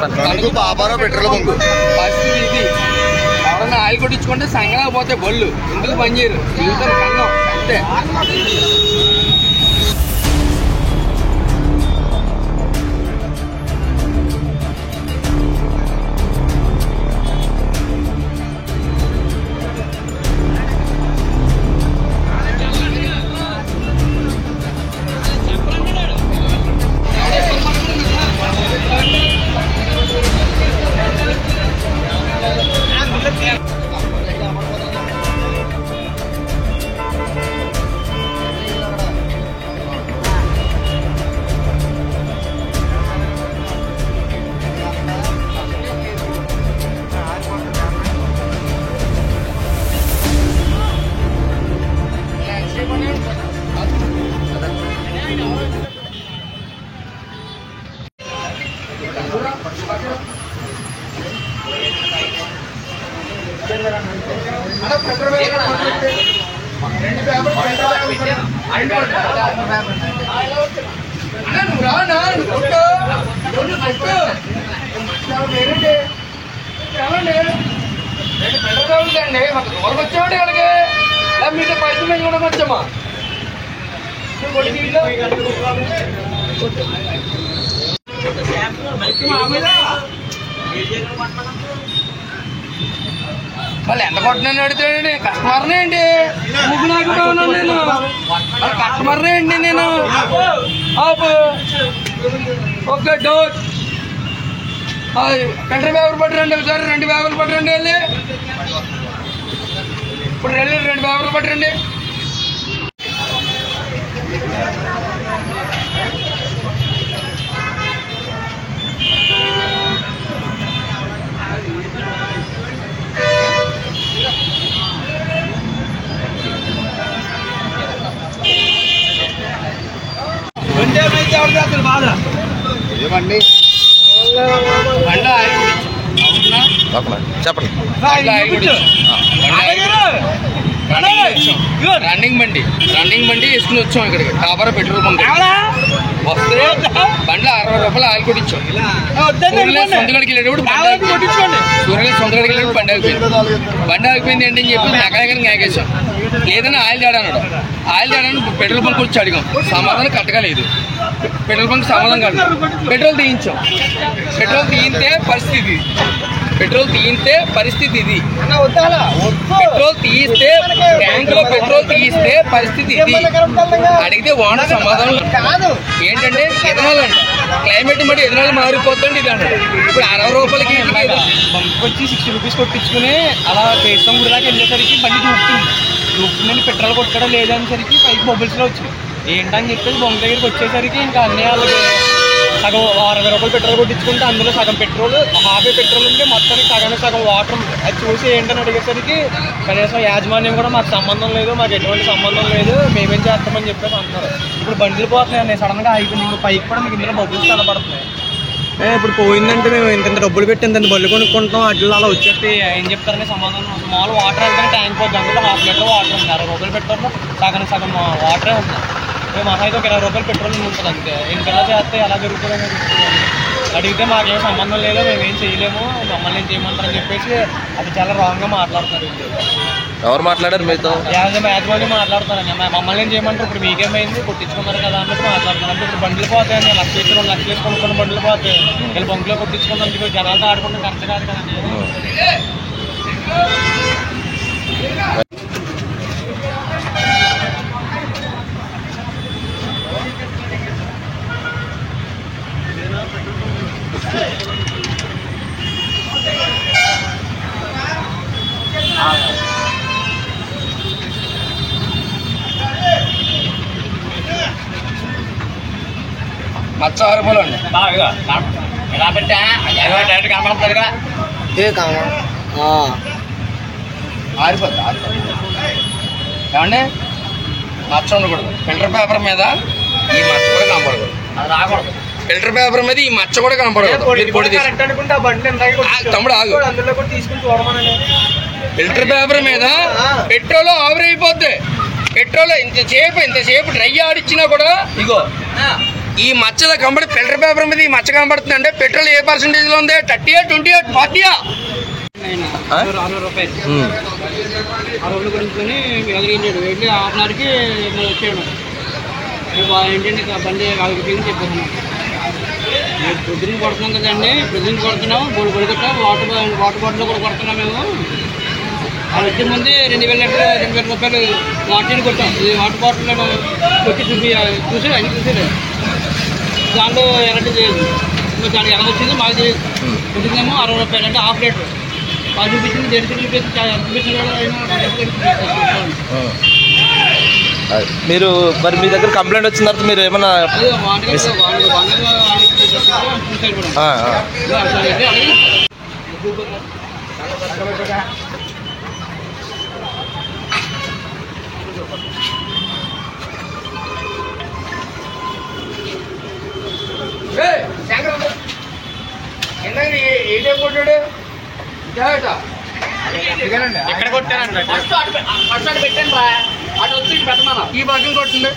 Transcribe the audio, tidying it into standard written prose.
చెప్పండి. Babarao petrol bunk పరిస్థితి ఇది. ఎవరన్నా ఆయిల్ కొట్టించుకుంటే సంగలా పోతే బళ్ళు ఇందుకు పనిచేయరు, ఇందుకు కన్నం అంతే. వచ్చామండి అలాగే మీతో పరిస్థితి మేము కూడా వచ్చామా మళ్ళీ ఎంత కొట్టినని అడుగుతాడండి. కస్టమర్నే అండి, ముగ్గు నాకున్నాను నేను, మళ్ళీ కస్టమర్నే అండి నేను. ఓకే డోర్ ఫిల్టర్ పేపర్ పట్టరండి, ఒకసారి 2 పేపర్లు పట్టరండి. వెళ్ళి ఇప్పుడు వెళ్ళి 2 పేపర్లు పట్టరండి. ఏమండి చెప్పండి. రన్నింగ్ బండి వేసుకుని వచ్చాం ఇక్కడికి. టాపర్ పెట్రోల్ బంక్ వస్తే బండ్లో 60 రూపాయలు ఆయిల్ కొట్టించాం. సొంతగడికి వెళ్ళేటప్పుడు సొంతగడికి వెళ్ళేటప్పుడు బండి ఆగిపోయింది ఏంటి అని చెప్పి నగనగని నాగేసాం. లేదని ఆయిల్ తేడా అన్నాడు. ఆయిల్ తేడాను పెట్రోల్ బంక్ వచ్చి అడిగాం, సమాధానం కరెక్ట్గా లేదు. పెట్రోల్ బంక్ సమాధానం కాదు. పెట్రోల్ తీయించాం. పెట్రోల్ తీయితే పరిస్థితి ఇది. పెట్రోల్ తీయిస్తే ట్యాంకులో పెట్రోల్ తీయిస్తే పరిస్థితి ఇది. అడిగితే ఓనర్ సమాధానం ఏంటంటే ఎథనాల్ అంట, క్లైమేట్ బట్టి ఎథనాల్ మారిపోతుంది ఇది అన్నాడు. ఇప్పుడు 60 రూపాయలకి బంక్ వచ్చి 60 రూపీస్ కొట్టించుకుని అలా కేసం గుడి దాకా వెళ్ళేసరికి బండి దూపుతుందని పెట్రోల్ కొట్టడం లేదనేసరికి పైకి బొబ్బుల్స్లో వచ్చింది. ఏంటని చెప్పేసి బొంగ దగ్గరికి వచ్చేసరికి ఇంకా అన్ని వాళ్ళకి సగం 60 రూపాయలు పెట్రోల్ కొట్టించుకుంటే అందులో సగం పెట్రోల్ హాఫే పెట్రోల్ ఉంటే మొత్తానికి సగం వాటర్. అది చూసి ఏంటని అడిగేసరికి కనీసం యాజమాన్యం కూడా మాకు సంబంధం లేదు, మాకు ఎటువంటి సంబంధం లేదు, మేమేం చేస్తామని చెప్పేసి అంటున్నారు. ఇప్పుడు బండ్లు పోతున్నాయి సడన్గా అయిపోయింది. ఇంకా పైకి కూడా మీకు ఇందులో బొబ్బుల్స్ కనపడుతున్నాయి. ఇప్పుడు పోయిందంటే మేము ఇంత డబ్బులు పెట్టి ఇంత బళ్ళు కొనుక్కుంటాం, అడ్లు అలా వచ్చేస్తే ఏం చెప్తారని సమాధానం. మామూలు వాటర్ వెళ్తానే ట్యాంక్ పోతుంది, అందులో 1/2 లీటర్ వాటర్ ఉంది. 60 రూపాయలు పెట్రోల్లో సగం వాటరే ఉంది. మేము మహా అయితే ఒక 20 రూపాయలు పెట్రోల్ ఉంటుంది అంతే. ఇంకెలా చేస్తే ఎలా జరుగుతుందని అడిగితే మాకేం సంబంధం లేదు, మేమేం చేయలేము, మమ్మల్ని ఏం చేయమంటారని చెప్పేసి అది చాలా రాంగ్గా మాట్లాడుతున్నారు. ఎవరు మాట్లాడారు మీతో? యాజమాన్యం మాట్లాడుతారండి. మమ్మల్ని ఏం చేయమంటారు, ఇప్పుడు మీకేమైంది కొట్టించుకున్నారు కదా అన్నట్టు మాట్లాడుతున్నారు. ఇప్పుడు బండ్లు పోతాయని 1 లక్ష 2 లక్షలు వేసి కొనుక్కున్న బండ్లు పోతాయి. వీళ్ళు బంకులో కొట్టించుకున్నందుకు జనాలతో ఆడుకుంటే కరెక్ట్ కాదు కదండి. మచ్చ 6 రూపాయలు అండి. ఎలా పెట్టా డైరెక్ట్ కనపడుతుందిగా ఆరిపోద్ది. ఏమండి మచ్చ ఉండకూడదు. ఫిల్టర్ పేపర్ మీద ఈ మచ్చ కూడా కనపడకూడదు. అది రాకూడదు. ఫిల్టర్ పేపర్ మీద ఈ మచ్చ కూడా కనపడకూడదు. తమ్ముడు ఆగు. ఫిల్టర్ పేపర్ మీద పెట్రోల్ ఆవిరైపోద్ది. పెట్రోల్ ఇంతసేపు డ్రై ఆడిచ్చినా కూడా ఇగో ఈ మచ్చలో కనబడి ఫిల్టర్ పేపర్ మీద ఈ మచ్చ కనబడుతుంది అంటే పెట్రోల్ ఏ పర్సెంటేజ్ లో ఉంది? 38, 28, 40. 60 రూపాయలు 60 కొనుక్కొని ఎదిరించాడు వెళ్ళి హాఫ్ అన్ అవర్కి వచ్చాడు. ఏంటంటే బండి ఆగిపోయింది చెప్పేసాను. పొద్దున్న కొడుతున్నాం కదండి, పొద్దున్న కొడుతున్నాం బోల్ కొడుకుంటాం, వాటర్ బాటిల్ కూడా కొడుతున్నాం మేము. అది వచ్చే ముందు 2,000 రూపాయలు వాటర్ కొట్టాం. ఈ వాటర్ బాటిల్ కొట్టి చూసాడు అన్ని చూసాడు. దాంట్లో ఎలాంటి చేయదు, దానికి ఎలా వచ్చిందో మాకు తెలియదు. కొద్దిగేమో 60 రూపాయలు అంటే హాఫ్ లీటర్ బాగా చూపించింది. మీరు మరి మీ దగ్గర కంప్లైంట్ వచ్చిన తర్వాత మీరు ఏమన్నా ఎక్కడ కొట్టారండి? ఈ భాగ్యం కొట్టింది.